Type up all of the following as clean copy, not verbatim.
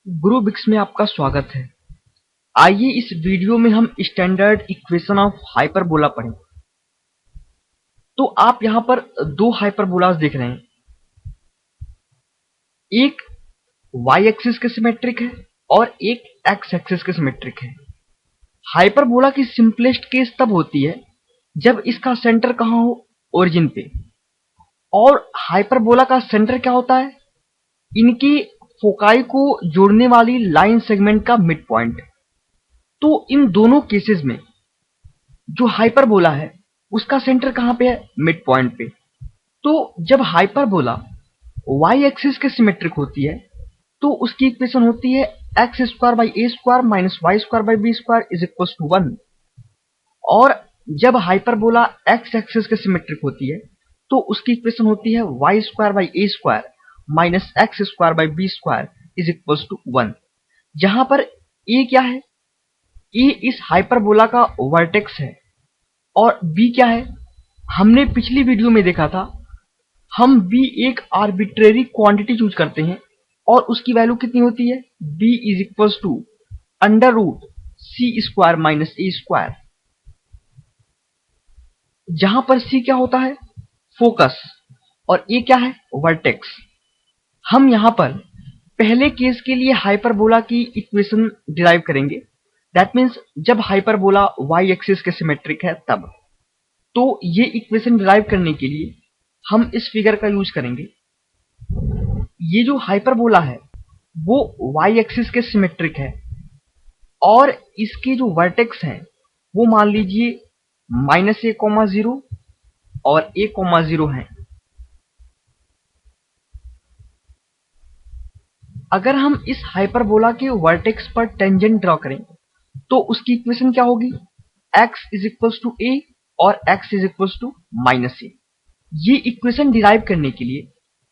गुरुबिक्स में आपका स्वागत है। आइए इस वीडियो में हम स्टैंडर्ड इक्वेशन ऑफ हाइपरबोला पढ़ें। तो आप यहां पर दो हाइपरबोलास देख रहे हैं, एक y एक्सिस के सिमेट्रिक है और एक x एक्सिस के सिमेट्रिक है। हाइपरबोला की सिंपलेस्ट केस तब होती है जब इसका सेंटर कहां हो, ओरिजिन पे। और हाइपरबोला का सेंटर क्या होता है? इनकी फोकाई को जोड़ने वाली लाइन सेगमेंट का मिड पॉइंट। तो इन दोनों केसेस में जो हाइपरबोला है उसका सेंटर कहां पे है? मिड पॉइंट पे। तो जब हाइपरबोला y एक्सिस के सिमेट्रिक होती है तो उसकी इक्वेशन होती है x square by A square minus Y square by B square is equal to 1। और जब हाइपरबोला x एक्सिस के सिमेट्रिक होती है तो उसकी इक्वेशन होती है Y square by A square minus X square by B square is equal to 1। जहां पर ए क्या है? ए इस हाइपरबोला का वर्टेक्स है और b क्या है? हमने पिछली वीडियो में देखा था, हम b एक आर्बिट्रेरी क्वांटिटी चूज करते हैं और उसकी वैल्यू कितनी होती है? b is equal to under root C square minus A square. जहां पर c क्या होता है? फोकस, और a क्या है? वर्टेक्स। हम यहां पर पहले केस के लिए हाइपरबोला की इक्वेशन डिराइव करेंगे। दैट मीन्स जब हाइपरबोला y एक्सिस के सिमेट्रिक है तब। तो ये इक्वेशन डिराइव करने के लिए हम इस फिगर का यूज करेंगे। ये जो हाइपरबोला है वो y एक्सिस के सिमेट्रिक है और इसके जो वर्टेक्स हैं वो मान लीजिए -a,0 और a,0 हैं। अगर हम इस हाइपरबोला के वर्टेक्स पर टेंजेंट ड्रॉ करें तो उसकी इक्वेशन क्या होगी? x is equal to a और x is equal to -a। ये इक्वेशन डिराइव करने के लिए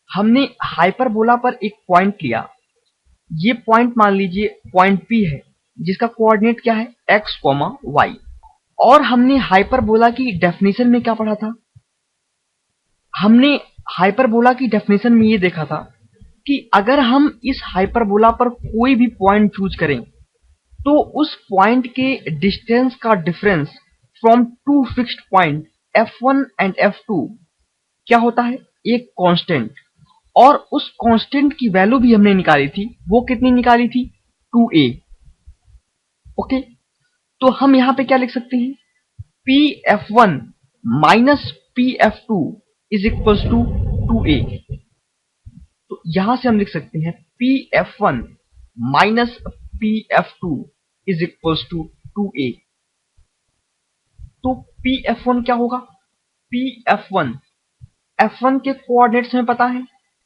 हमने हाइपरबोला पर एक पॉइंट लिया। ये पॉइंट मान लीजिए पॉइंट P है जिसका कोऑर्डिनेट क्या है? x, y। और हमने हाइपरबोला की डेफिनेशन में क्या पढ़ा था? हमने हाइपरबोला की डेफिनेशन में ये देखा था कि अगर हम इस हाइपरबोला पर कोई भी पॉइंट चूज करें तो उस पॉइंट के डिस्टेंस का difference from two fixed point f1 and f2 क्या होता है? एक कांस्टेंट। और उस कांस्टेंट की वैल्यू भी हमने निकाली थी। वो कितनी निकाली थी? 2a। ओके, तो हम यहां पे क्या लिख सकते हैं? pf1 minus pf2 is equal to 2a। तो यहां से हम लिख सकते हैं pf1 minus pf2 is equal to 2a। तो pf1 क्या होगा? pf1 f1 के कोऑर्डिनेट्स हमें पता है,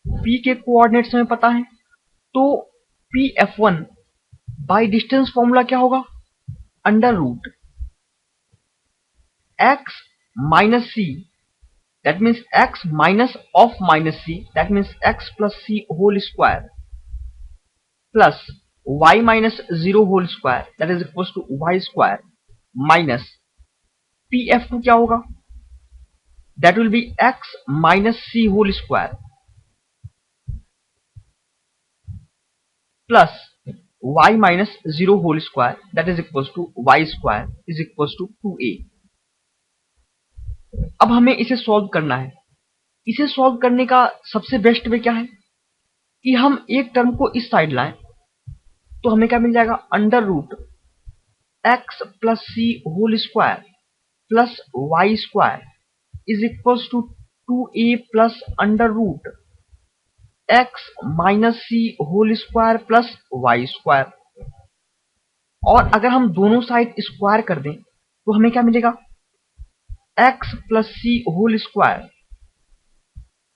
p के कोऑर्डिनेट्स हमें पता है। तो pf1 बाय डिस्टेंस फॉर्मूला क्या होगा? Under root x minus c, that means x minus of minus c, that means x plus c whole square plus y minus 0 whole square that is equal to y square minus pf2 क्या होगा? That will be x minus c whole square plus y minus 0 whole square that is equal to y square is equal to 2a। अब हमें इसे solve करना है। इसे solve करने का सबसे बेस्ट वे क्या है कि हम एक टर्म को इस साइड लाएं। तो हमें क्या मिल जाएगा? Under root X plus C whole square plus Y square is equal to 2a plus under root X minus C whole square plus Y square. और अगर हम दोनों साइड स्क्वायर कर दें तो हमें क्या मिलेगा? X plus C whole square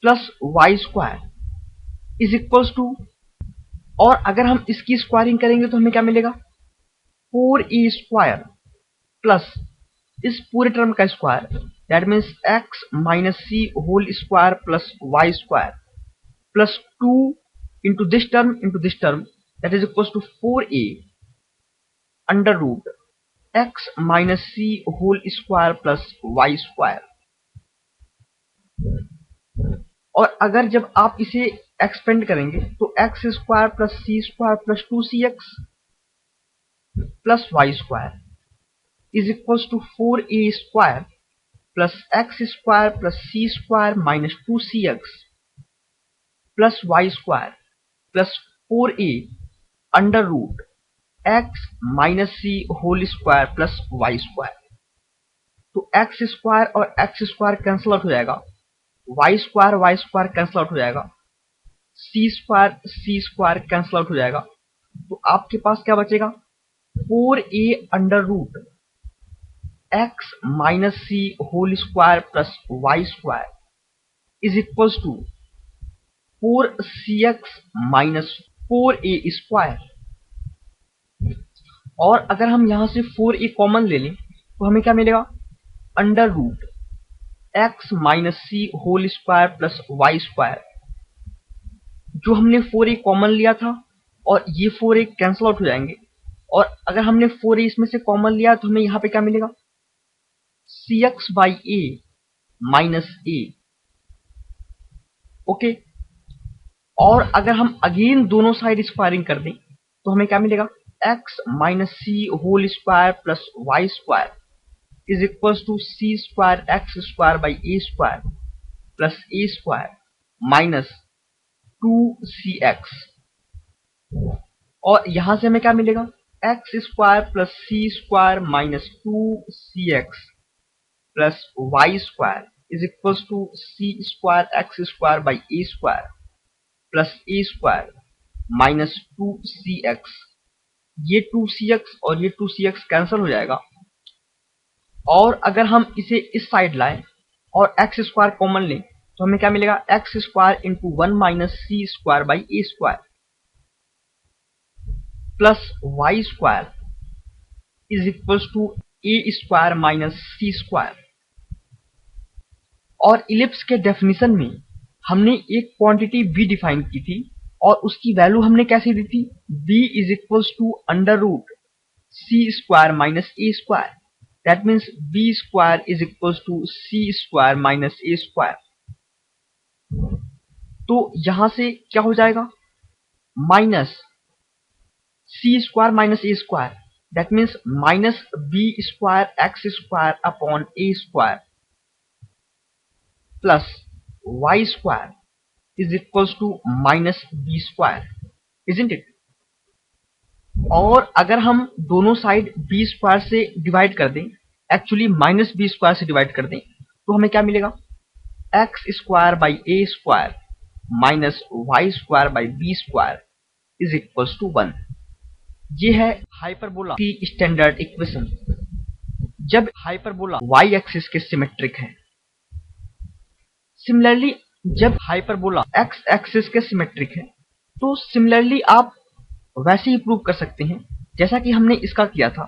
plus Y square is equal to, और अगर हम इसकी स्क्वायरिंग करेंगे तो हमें क्या मिलेगा? 4a स्क्वायर प्लस इस पूरे टर्म का square that means X minus C whole square plus Y square plus 2 into this term that is equal to 4a under root X minus C whole square plus Y square. और अगर जब आप इसे expand करेंगे तो X square plus C square plus 2cx plus Y square is equals to 4a square plus X square plus C square minus 2cx plus Y square plus 4a under root X minus C whole square plus Y square. तो X square और X square cancel out हो जाएगा, Y square cancel out हो जाएगा, सी square cancel out हो जाएगा। तो आपके पास क्या बचेगा, 4a under root X minus C whole square plus Y square is equals to 4cx minus 4a square. और अगर हम यहां से 4a कॉमन ले लें तो हमें क्या मिलेगा, under root X minus C whole square plus Y square. जो हमने 4a कॉमन लिया था और ये 4a कैंसिल आउट हो जाएंगे, और अगर हमने 4a इसमें से कॉमन लिया तो हमें यहां पे क्या मिलेगा, cx by a minus a। Okay, और अगर हम अगेन दोनों साइड स्क्वायरिंग कर दें तो हमें क्या मिलेगा, x minus C whole square plus Y square is equals to C square X square by A square plus A square minus 2cx। और यहां से हमें क्या मिलेगा, X square plus C square minus 2cx plus Y square is equals to C square X square by A square plus A square minus 2cx। ये 2cx और ये 2cx cancel हो जाएगा, और अगर हम इसे इस साइड लाएं और एक्स स्क्वायर कॉमन लें तो हमें क्या मिलेगा, X square into 1 minus C square by A square plus Y square is equals to A square minus C square. और इलिप्स के डेफिनेशन में हमने एक क्वांटिटी b डिफाइन की थी और उसकी वैल्यू हमने कैसे दी थी, b is equals to under root C square minus A square. That means b square is equals to C square minus A square. तो यहां से क्या हो जाएगा, minus C square minus A square, that means minus b square X square upon A square plus Y square is equals to minus B square, isn't it. और अगर हम दोनों साइड बी स्क्वायर से डिवाइड कर दें, actually minus B square से divide कर दें, तो हमें क्या मिलेगा, X square by A square minus Y square by B square is equals to 1। ये है हाइपरबोला की स्टैंडर्ड इक्वेशन जब हाइपरबोला वाई एक्सिस के सिमेट्रिक है। सिमिलरली जब हाइपरबोला एक्स एक्सिस के सिमेट्रिक है तो सिमिलरली आप वैसे ही प्रूव कर सकते हैं जैसा कि हमने इसका किया था।